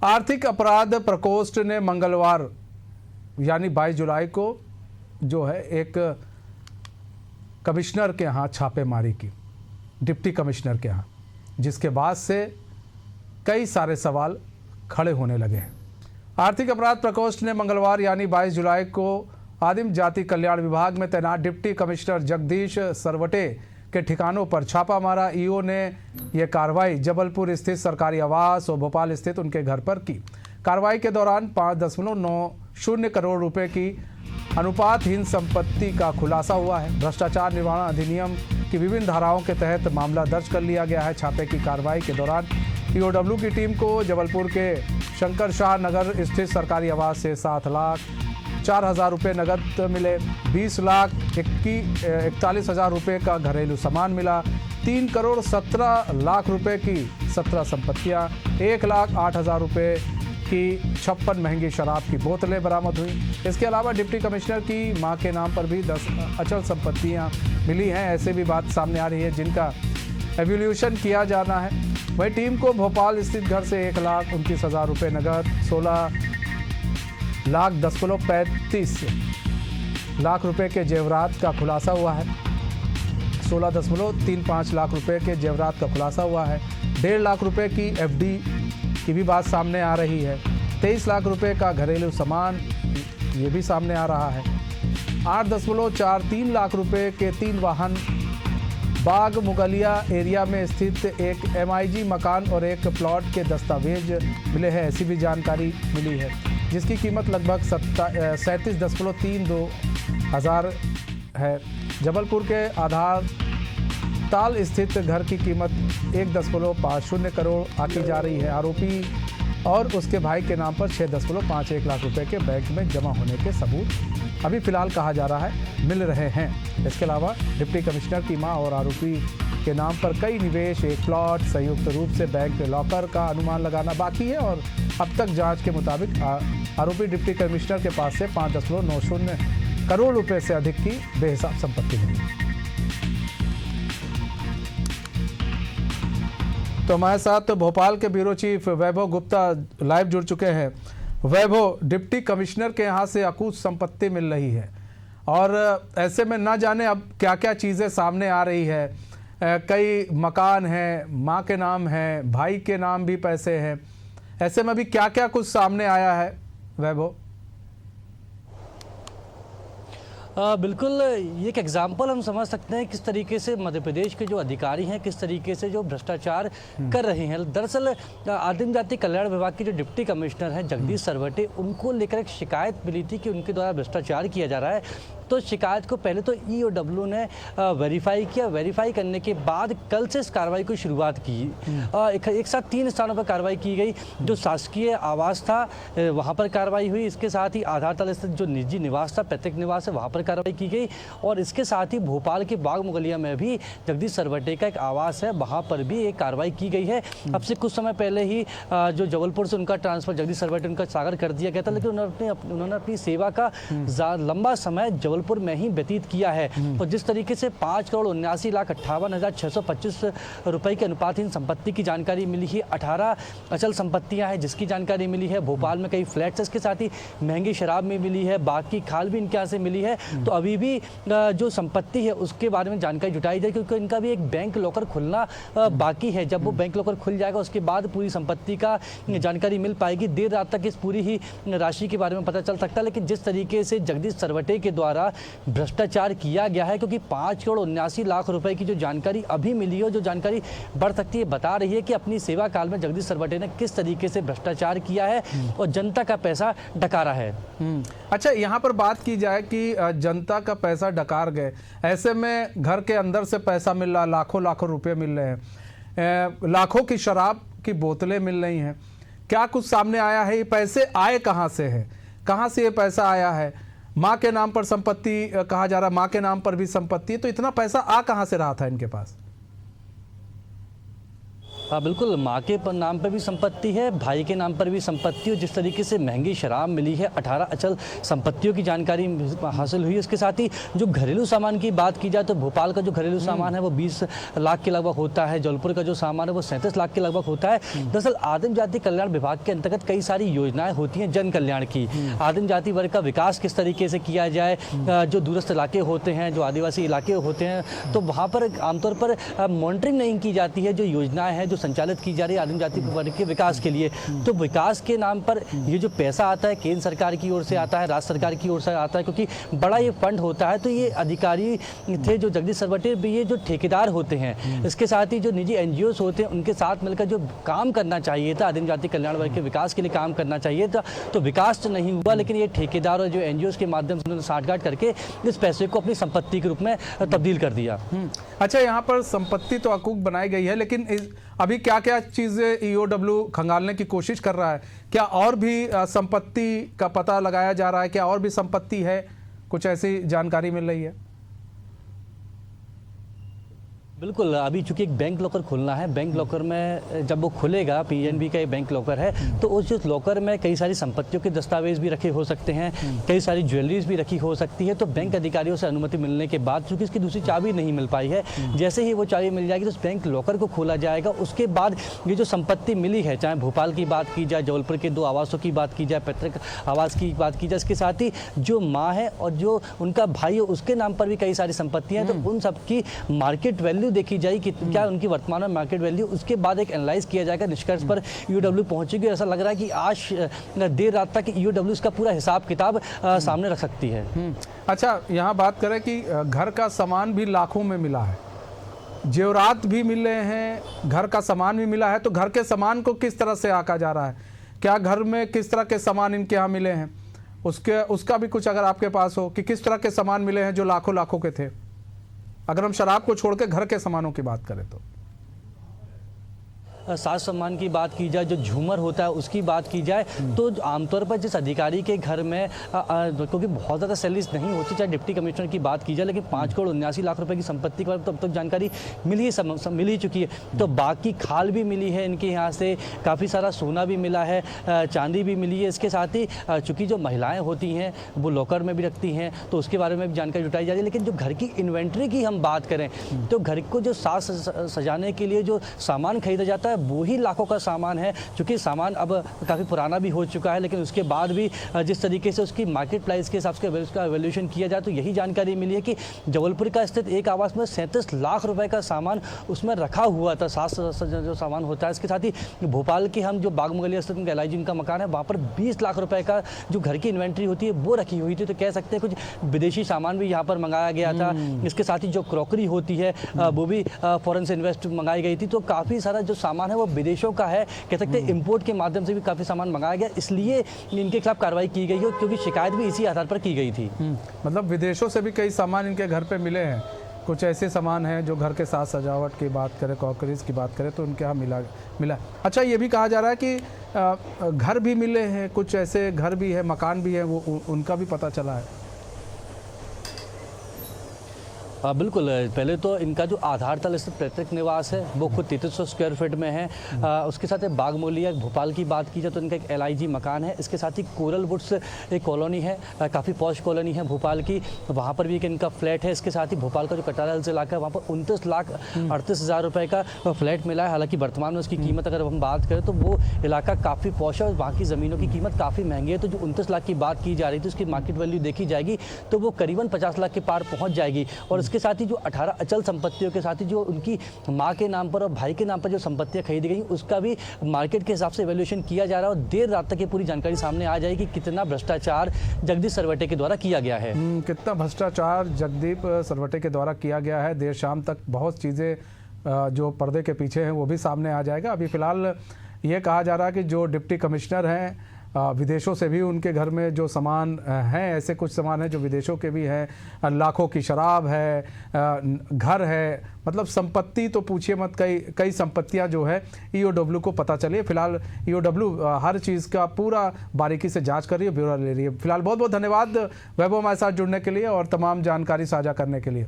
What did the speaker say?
आर्थिक अपराध प्रकोष्ठ ने मंगलवार यानी 22 जुलाई को जो है एक कमिश्नर के यहाँ छापेमारी की, डिप्टी कमिश्नर के यहाँ, जिसके बाद से कई सारे सवाल खड़े होने लगे हैं। आर्थिक अपराध प्रकोष्ठ ने मंगलवार यानी 22 जुलाई को आदिम जाति कल्याण विभाग में तैनात डिप्टी कमिश्नर जगदीश सरवटे के ठिकानों पर छापा मारा। ईओ ने यह कार्रवाई जबलपुर स्थित सरकारी आवास और भोपाल स्थित उनके घर पर की। कार्रवाई के दौरान 5.90 करोड़ रुपए की अनुपातहीन संपत्ति का खुलासा हुआ है। भ्रष्टाचार निवारण अधिनियम की विभिन्न धाराओं के तहत मामला दर्ज कर लिया गया है। छापे की कार्रवाई के दौरान ईओडब्ल्यू की टीम को जबलपुर के शंकर शाह नगर स्थित सरकारी आवास से 7,04,000 रुपये नकद मिले, 20,41,00,000 रुपये का घरेलू सामान मिला, 3,17,00,000 रुपये की 17 संपत्तियाँ, 1,08,000 रुपये की 56 महंगी शराब की बोतलें बरामद हुई। इसके अलावा डिप्टी कमिश्नर की मां के नाम पर भी 10 अचल संपत्तियां मिली हैं। ऐसे भी बात सामने आ रही है जिनका एवोल्यूशन किया जाना है। वही टीम को भोपाल स्थित घर से 1,29,000 रुपये नगद, 16,35,00,000 रुपये के जेवरात का खुलासा हुआ है। 16.35 लाख रुपये के जेवरात का खुलासा हुआ है। 1.5 लाख रुपये की एफडी की भी बात सामने आ रही है। 23 लाख रुपए का घरेलू सामान ये भी सामने आ रहा है। 8.43 लाख रुपए के 3 वाहन, बाग मुगलिया एरिया में स्थित एक MIG मकान और एक प्लॉट के दस्तावेज मिले हैं। ऐसी भी जानकारी मिली है जिसकी कीमत लगभग 37.32 हज़ार है। जबलपुर के आधार ताल स्थित घर की कीमत 1.50 करोड़ आकी जा रही है। आरोपी और उसके भाई के नाम पर 6.51 लाख रुपए के बैंक में जमा होने के सबूत अभी फिलहाल कहा जा रहा है मिल रहे हैं। इसके अलावा डिप्टी कमिश्नर की मां और आरोपी के नाम पर कई निवेश, एक प्लॉट, संयुक्त रूप से बैंक लॉकर का अनुमान लगाना बाकी है और अब तक जांच के मुताबिक आरोपी डिप्टी कमिश्नर के पास से 5.90 करोड़ रुपए से अधिक की बेहिसाब संपत्ति मिली। तो हमारे साथ भोपाल के ब्यूरो चीफ वैभव गुप्ता लाइव जुड़ चुके हैं। वैभव, डिप्टी कमिश्नर के यहाँ से अकूत संपत्ति मिल रही है और ऐसे में ना जाने अब क्या क्या चीज़ें सामने आ रही है। कई मकान हैं, माँ के नाम हैं, भाई के नाम भी पैसे हैं। ऐसे में अभी क्या क्या कुछ सामने आया है वैभव? बिल्कुल, ये एक एग्जाम्पल हम समझ सकते हैं किस तरीके से मध्य प्रदेश के जो अधिकारी हैं किस तरीके से जो भ्रष्टाचार कर रहे हैं। दरअसल आदिम जाति कल्याण विभाग के जो डिप्टी कमिश्नर हैं जगदीश सरवटे, उनको लेकर एक शिकायत मिली थी कि उनके द्वारा भ्रष्टाचार किया जा रहा है। तो शिकायत को पहले तो ईओडब्ल्यू ने वेरीफाई किया। वेरीफाई करने के बाद कल से इस कार्रवाई की शुरुआत की। एक साथ 3 स्थानों पर कार्रवाई की गई। जो शासकीय आवास था वहाँ पर कार्रवाई हुई। इसके साथ ही आधार तल स्थित जो निजी निवास था, पैतृक निवास है, वहाँ पर कार्रवाई की गई। और इसके साथ ही भोपाल के बाग मुगलिया में भी जगदीश सरवटे का एक आवास है, वहाँ पर भी एक कार्रवाई की गई है। अब से कुछ समय पहले ही जो जबलपुर से उनका ट्रांसफर जगदीश सरवटे उनका सागर कर दिया गया था, लेकिन उन्होंने अपनी सेवा का लंबा समय जबलपुर में ही व्यतीत किया है। तो जिस तरीके से 5,79,58,625 रुपए की अनुपातहीन संपत्ति की जानकारी मिली है, 18 अचल संपत्तियां हैं जिसकी जानकारी मिली है। भोपाल में कई फ्लैट्स, इसके साथ ही महंगी शराब में मिली है, बाकी खाल भी इनके यहाँ से मिली है। तो अभी भी जो संपत्ति है उसके बारे में जानकारी जुटाई जाए, क्योंकि इनका भी एक बैंक लॉकर खुलना बाकी है। जब वो बैंक लॉकर खुल जाएगा उसके बाद पूरी संपत्ति का जानकारी मिल पाएगी। देर रात तक इस पूरी ही राशि के बारे में पता चल सकता है। लेकिन जिस तरीके से जगदीश सरवटे के द्वारा भ्रष्टाचार किया गया है, क्योंकि 5,79,00,000 रुपए की जो जानकारी अभी मिली है, जो जानकारी बढ़ सकती है, बता रही है कि अपनी सेवा काल में जगदीश सरवटे ने किस तरीके से भ्रष्टाचार किया है और जनता का पैसा डकारा है। अच्छा, यहाँ पर बात की जाए कि जनता का पैसा डकार गए, ऐसे में घर के अंदर से पैसा मिल रहा, लाखों लाखों रुपए मिल रहे हैं, लाखों की शराब की बोतलें मिल रही हैं। क्या कुछ सामने आया है? ये पैसे आए कहाँ से हैं? कहाँ से ये पैसा आया है? माँ के नाम पर संपत्ति कहा जा रहा है, माँ के नाम पर भी संपत्ति है, तो इतना पैसा आ कहाँ से रहा था इनके पास? बिल्कुल, माँ के नाम पर भी संपत्ति है, भाई के नाम पर भी संपत्ति है। जिस तरीके से महंगी शराब मिली है, 18 अचल संपत्तियों की जानकारी हासिल हुई है। इसके साथ ही जो घरेलू सामान की बात की जाए तो भोपाल का जो घरेलू सामान है वो 20 लाख के लगभग होता है। जौलपुर का जो सामान है वो 37 लाख के लगभग होता है। दरअसल आदिम जाति कल्याण विभाग के अंतर्गत कई सारी योजनाएं होती हैं जन कल्याण की। आदिम जाति वर्ग का विकास किस तरीके से किया जाए, जो दूरस्थ इलाके होते हैं, जो आदिवासी इलाके होते हैं, तो वहाँ पर आमतौर पर मॉनिटरिंग नहीं की जाती है। जो योजनाएं हैं जो संचालित की जा रही है आदिम जाति वर्ग के विकास के लिए, तो विकास के नाम पर ये जो पैसा आता है केंद्र सरकार की ओर से आता है, राज्य सरकार की ओर से आता है, क्योंकि बड़ा ये फंड होता है। तो ये अधिकारी थे जो जगदीश सरवटे भी, ये जो ठेकेदार होते हैं, इसके साथ ही जो निजी एनजीओ होते हैं, उनके साथ मिलकर जो काम करना चाहिए था, आदिम जाति कल्याण वर्ग के विकास के लिए काम करना चाहिए था, तो विकास तो नहीं हुआ। लेकिन ये ठेकेदार और जो एनजीओ के माध्यम से उन्होंने साठगांठ करके इस पैसे को अपनी संपत्ति के रूप में तब्दील कर दिया। अच्छा, यहाँ पर संपत्ति तो हकूक बनाई गई है, लेकिन अभी क्या क्या चीजें ईओडब्ल्यू खंगालने की कोशिश कर रहा है? क्या और भी संपत्ति का पता लगाया जा रहा है? क्या और भी संपत्ति है? कुछ ऐसी जानकारी मिल रही है? बिल्कुल, अभी चूंकि एक बैंक लॉकर खुलना है, बैंक लॉकर में जब वो खुलेगा, पीएनबी का एक बैंक लॉकर है, तो उस लॉकर में कई सारी संपत्तियों के दस्तावेज भी रखे हो सकते हैं, कई सारी ज्वेलरीज भी रखी हो सकती है। तो बैंक अधिकारियों से अनुमति मिलने के बाद, चूंकि इसकी दूसरी चाबी नहीं मिल पाई है, जैसे ही वो चाबी मिल जाएगी तो उस बैंक लॉकर को खोला जाएगा। उसके बाद ये जो संपत्ति मिली है, चाहे भोपाल की बात की जाए, जबलपुर के 2 आवासों की बात की जाए, पैतृक आवास की बात की जाए, इसके साथ ही जो माँ है और जो उनका भाई है उसके नाम पर भी कई सारी संपत्तियाँ हैं, तो उन सबकी मार्केट वैल्यू देखी जाएगी कि क्या उनकी वर्तमान में मार्केट वैल्यू, उसके बाद एक एनालाइज किया जाएगा, निष्कर्ष पर ईओडब्ल्यू पहुंचेगी। ऐसा लग रहा है कि आज देर रात तक ईओडब्ल्यू इसका पूरा हिसाब किताब सामने रख सकती है। अच्छा, यहाँ बात करें कि घर का सामान भी लाखों में मिला है, जेवरात भी मिले हैं, घर का सामान भी मिला है, तो घर के सामान को किस तरह से आका जा रहा है? क्या घर में किस तरह के सामान इनके यहाँ मिले हैं, उसका भी कुछ अगर आपके पास हो कि किस तरह के सामान मिले हैं जो लाखों लाखों के थे, अगर हम शराब को छोड़ के घर के सामानों की बात करें तो? साज सम्मान की बात की जाए, जो झूमर होता है उसकी बात की जाए, तो आमतौर पर जिस अधिकारी के घर में क्योंकि बहुत ज़्यादा सैलरीज नहीं होती, चाहे डिप्टी कमिश्नर की बात की जाए, लेकिन 5 करोड़ 79 लाख रुपए की संपत्ति के बारे में तो अब तक जानकारी मिल ही चुकी है। तो बाकी खाल भी मिली है इनके यहाँ से, काफ़ी सारा सोना भी मिला है, चांदी भी मिली है। इसके साथ ही चूँकि जो महिलाएँ होती हैं वो लॉकर में भी रखती हैं, तो उसके बारे में भी जानकारी जुटाई जा रही है। लेकिन जो घर की इन्वेंट्री की हम बात करें तो घर को जो साज सजाने के लिए जो सामान खरीदा जाता है वो ही लाखों का सामान है। चूँकि सामान अब काफ़ी पुराना भी हो चुका है, लेकिन उसके बाद भी जिस तरीके से उसकी मार्केट प्राइस के हिसाब से उसका वैल्यूएशन किया जाए, तो यही जानकारी मिली है कि जबलपुर का स्थित एक आवास में 37 लाख रुपए का सामान उसमें रखा हुआ था, साज जो सामान होता है। इसके साथ ही भोपाल के हम जो बाग मुगलिया स्थित LIG का मकान है, वहाँ पर 20 लाख रुपए का जो घर की इन्वेंट्री होती है वो रखी हुई थी। तो कह सकते हैं कुछ विदेशी सामान भी यहाँ पर मंगाया गया था। इसके साथ ही जो क्रॉकरी होती है वो भी फॉरेन से इन्वेस्ट मंगाई गई थी। तो काफ़ी सारा जो सामान है वो विदेशों का है, कह सकते हैं इंपोर्ट के माध्यम से भी काफ़ी सामान मंगाया गया, इसलिए इनके खिलाफ कार्रवाई की गई है, क्योंकि शिकायत भी इसी आधार पर की गई थी। मतलब विदेशों से भी कई सामान इनके घर पे मिले हैं। कुछ ऐसे सामान हैं जो घर के साथ सजावट की बात करें, क्रॉकरीज की बात करें, तो उनके यहाँ मिला। अच्छा, ये भी कहा जा रहा है कि घर भी मिले हैं, कुछ ऐसे घर भी है, मकान भी है, वो उनका भी पता चला है। बिल्कुल, पहले तो इनका जो आधार तल स्थित पैतृक निवास है वो खुद 3300 स्क्वायर फीट में है। उसके साथ बाग मुगलिया भोपाल की बात की जाए तो इनका एक LIG मकान है। इसके साथ ही कोरल वुड्स एक कॉलोनी है, काफ़ी पॉश कॉलोनी है भोपाल की, वहाँ पर भी एक इनका फ्लैट है। इसके साथ ही भोपाल का जो कटारा हिल्स इलाका है वहाँ पर 29,38,000 रुपये का फ्लैट मिला है। हालांकि वर्तमान में उसकी कीमत अगर हम बात करें तो वो इलाका काफ़ी पॉश है और वहाँ की ज़मीनों की कीमत काफ़ी महंगी है। तो जो 29 लाख की बात की जा रही थी उसकी मार्केट वैल्यू देखी जाएगी तो वो करीबन 50 लाख के पार पहुँच जाएगी। और इसके साथ ही जो 18 अचल संपत्तियों के साथ ही जो उनकी मां के नाम पर और भाई के नाम पर जो संपत्तियां खरीदी गई उसका भी मार्केट के हिसाब से वैल्यूएशन किया जा रहा है। और देर रात तक ये पूरी जानकारी सामने आ जाएगी कितना भ्रष्टाचार जगदीश सरवटे के द्वारा किया गया है। कितना भ्रष्टाचार जगदीप सरवटे के द्वारा किया गया है। देर शाम तक बहुत चीज़ें जो पर्दे के पीछे हैं वो भी सामने आ जाएगा। अभी फिलहाल ये कहा जा रहा है कि जो डिप्टी कमिश्नर हैं विदेशों से भी उनके घर में जो सामान हैं, ऐसे कुछ सामान हैं जो विदेशों के भी हैं, लाखों की शराब है, घर है, मतलब संपत्ति तो पूछिए मत। कई संपत्तियां जो है ईओडब्ल्यू को पता चली है। फिलहाल ईओडब्ल्यू हर चीज़ का पूरा बारीकी से जांच कर रही है, ब्यौरा ले रही है। फिलहाल बहुत बहुत धन्यवाद वैभव हमारे साथ जुड़ने के लिए और तमाम जानकारी साझा करने के लिए।